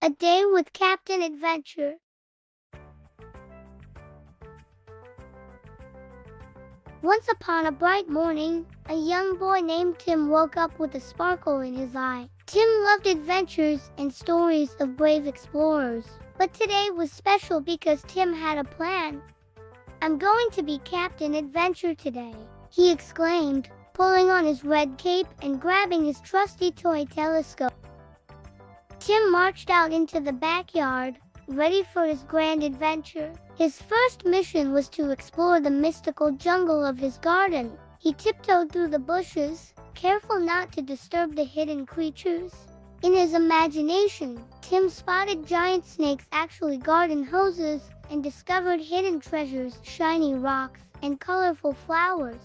A Day with Captain Adventure. Once upon a bright morning, a young boy named Tim woke up with a sparkle in his eye. Tim loved adventures and stories of brave explorers. But today was special because Tim had a plan. "I'm going to be Captain Adventure today," he exclaimed, pulling on his red cape and grabbing his trusty toy telescope. Tim marched out into the backyard, ready for his grand adventure. His first mission was to explore the mystical jungle of his garden. He tiptoed through the bushes, careful not to disturb the hidden creatures. In his imagination, Tim spotted giant snakes, actually garden hoses, and discovered hidden treasures, shiny rocks, and colorful flowers.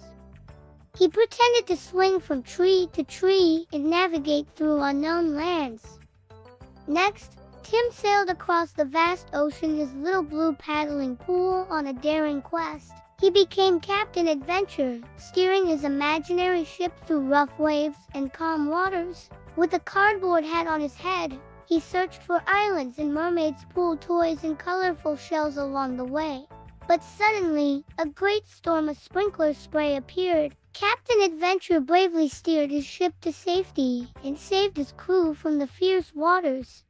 He pretended to swing from tree to tree and navigate through unknown lands. Next, Tim sailed across the vast ocean, his little blue paddling pool, on a daring quest. He became Captain Adventure, steering his imaginary ship through rough waves and calm waters. With a cardboard hat on his head, he searched for islands and mermaids' pool toys and colorful shells along the way. But suddenly, a great storm of sprinkler spray appeared. Captain Adventure bravely steered his ship to safety and saved his crew from the fierce waters.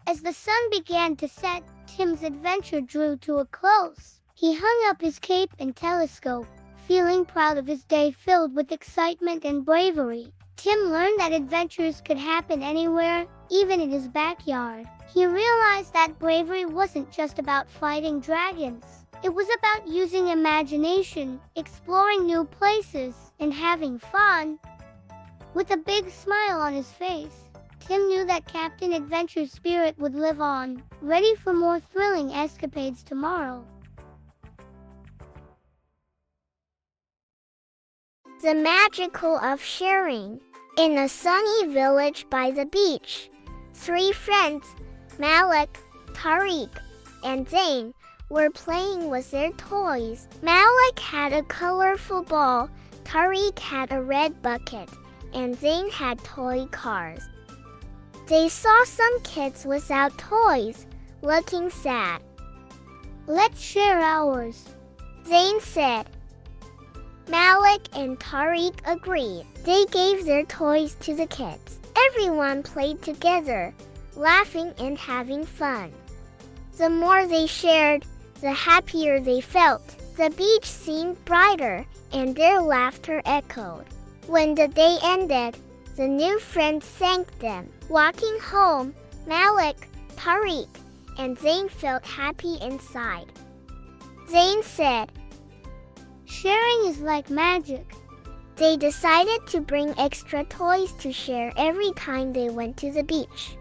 As the sun began to set, Tim's adventure drew to a close. He hung up his cape and telescope, feeling proud of his day filled with excitement and bravery. Tim learned that adventures could happen anywhere, even in his backyard. He realized that bravery wasn't just about fighting dragons. It was about using imagination, exploring new places, and having fun. With a big smile on his face, Tim knew that Captain Adventure's spirit would live on, ready for more thrilling escapades tomorrow. The magical of sharing. In a sunny village by the beach, 3 friends, Malik, Tariq, and Zain, were playing with their toys. Malik had a colorful ball, Tariq had a red bucket, and Zain had toy cars. They saw some kids without toys, looking sad. "Let's share ours," Zain said. Malik and Tariq agreed. They gave their toys to the kids. Everyone played together, laughing and having fun. The more they shared, the happier they felt. The beach seemed brighter, and their laughter echoed. When the day ended, the new friends thanked them. Walking home, Malik, Tariq, and Zain felt happy inside. Zain said, "Sharing is like magic." They decided to bring extra toys to share every time they went to the beach.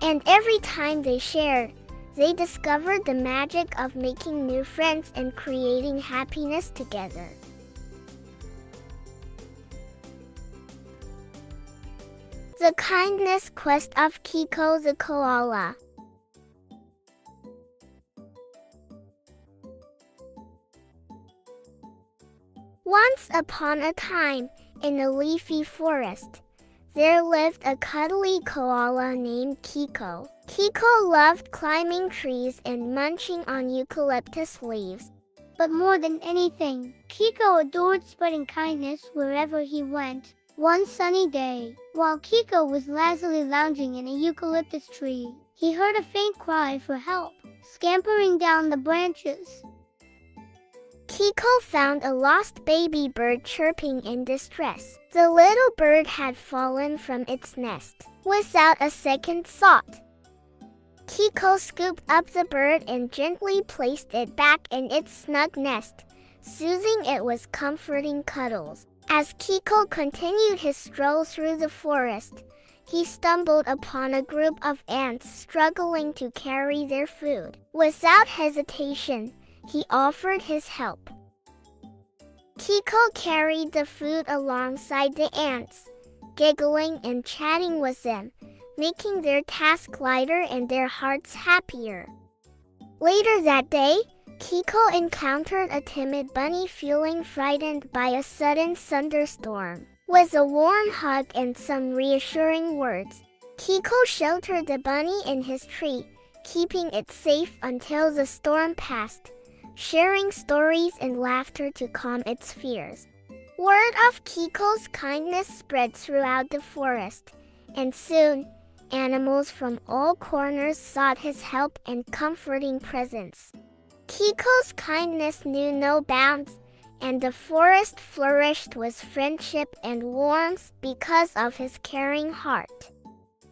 And every time they shared, they discovered the magic of making new friends and creating happiness together. The Kindness Quest of Kiko the Koala. Once upon a time, in a leafy forest, there lived a cuddly koala named Kiko. Kiko loved climbing trees and munching on eucalyptus leaves. But more than anything, Kiko adored spreading kindness wherever he went. One sunny day, while Kiko was lazily lounging in a eucalyptus tree, he heard a faint cry for help, scampering down the branches. Kiko found a lost baby bird chirping in distress. The little bird had fallen from its nest. Without a second thought, Kiko scooped up the bird and gently placed it back in its snug nest, soothing it with comforting cuddles. As Kiko continued his stroll through the forest, he stumbled upon a group of ants struggling to carry their food. Without hesitation, he offered his help. Kiko carried the food alongside the ants, giggling and chatting with them, making their task lighter and their hearts happier. Later that day, Kiko encountered a timid bunny feeling frightened by a sudden thunderstorm. With a warm hug and some reassuring words, Kiko sheltered the bunny in his tree, keeping it safe until the storm passed, sharing stories and laughter to calm its fears. Word of Kiko's kindness spread throughout the forest, and soon, animals from all corners sought his help and comforting presence. Kiko's kindness knew no bounds, and the forest flourished with friendship and warmth because of his caring heart.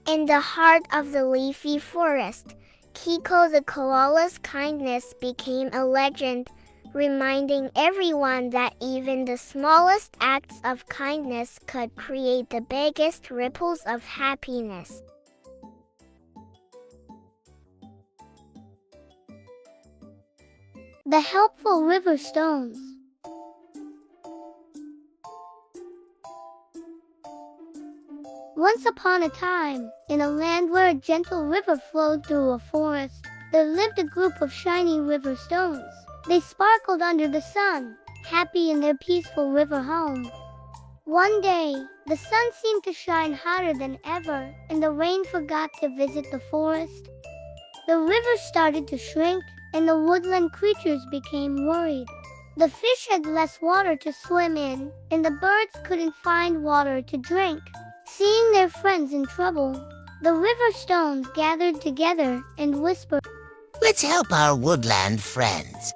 In the heart of the leafy forest, Kiko the koala's kindness became a legend, reminding everyone that even the smallest acts of kindness could create the biggest ripples of happiness. The helpful river stones. Once upon a time, in a land where a gentle river flowed through a forest, there lived a group of shiny river stones. They sparkled under the sun, happy in their peaceful river home. One day, the sun seemed to shine hotter than ever, and the rain forgot to visit the forest. The river started to shrink, and the woodland creatures became worried. The fish had less water to swim in, and the birds couldn't find water to drink. Seeing their friends in trouble, the river stones gathered together and whispered, "Let's help our woodland friends."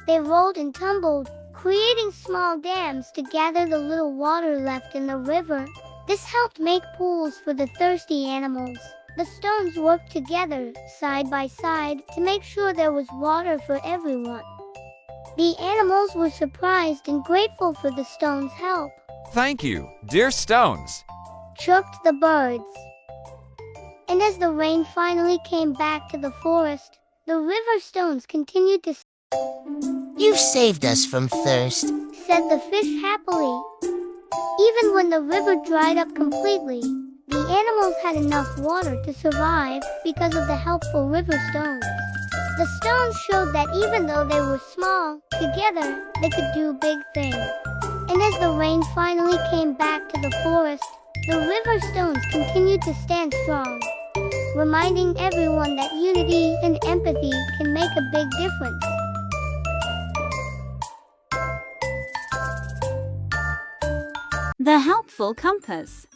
They rolled and tumbled, creating small dams to gather the little water left in the river. This helped make pools for the thirsty animals. The stones worked together, side by side, to make sure there was water for everyone. The animals were surprised and grateful for the stones' help. "Thank you, dear stones," chirped the birds. And as the rain finally came back to the forest, the river stones continued to "You've saved us from thirst," said the fish happily. Even when the river dried up completely, the animals had enough water to survive because of the helpful river stones. The stones showed that even though they were small, together they could do big things. And as the rain finally came back to the forest, the river stones continued to stand strong, reminding everyone that unity and empathy can make a big difference. The helpful compass.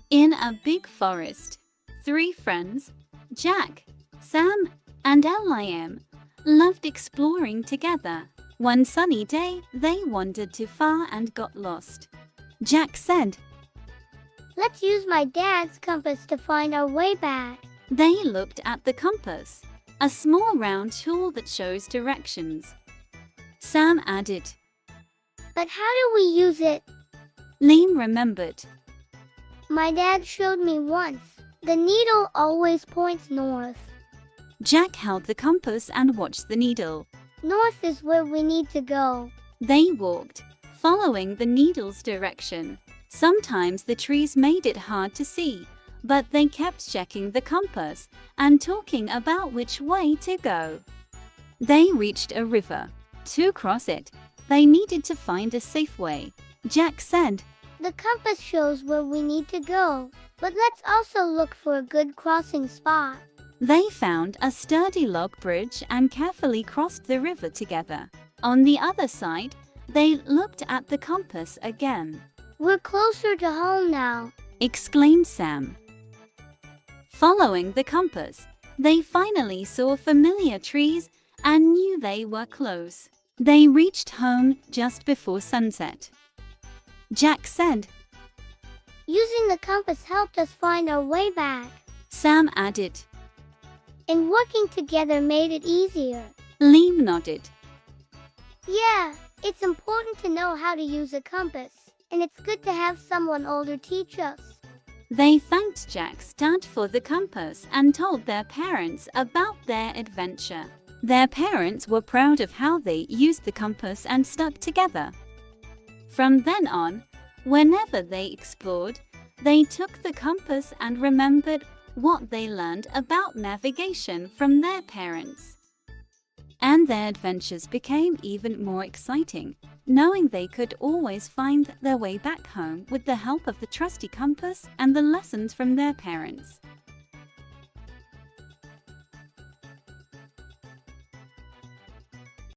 In a big forest, 3 friends, Jack, Sam, and Lim, loved exploring together. One sunny day, they wandered too far and got lost. Jack said, "Let's use my dad's compass to find our way back." They looked at the compass, a small round tool that shows directions. Sam added, "But how do we use it?" Lim remembered. "My dad showed me once. The needle always points north." Jack held the compass and watched the needle. "North is where we need to go." They walked, following the needle's direction. Sometimes the trees made it hard to see, but they kept checking the compass and talking about which way to go. They reached a river. To cross it, they needed to find a safe way. Jack said, "The compass shows where we need to go, but let's also look for a good crossing spot." They found a sturdy log bridge and carefully crossed the river together. On the other side, they looked at the compass again. "We're closer to home now," exclaimed Sam. Following the compass, they finally saw familiar trees and knew they were close. They reached home just before sunset. Jack said, "Using the compass helped us find our way back." Sam added. "And working together made it easier." Lim nodded. "Yeah, it's important to know how to use a compass, and it's good to have someone older teach us." They thanked Jack's dad for the compass and told their parents about their adventure. Their parents were proud of how they used the compass and stuck together. From then on, whenever they explored, they took the compass and remembered what they learned about navigation from their parents. And their adventures became even more exciting, knowing they could always find their way back home with the help of the trusty compass and the lessons from their parents.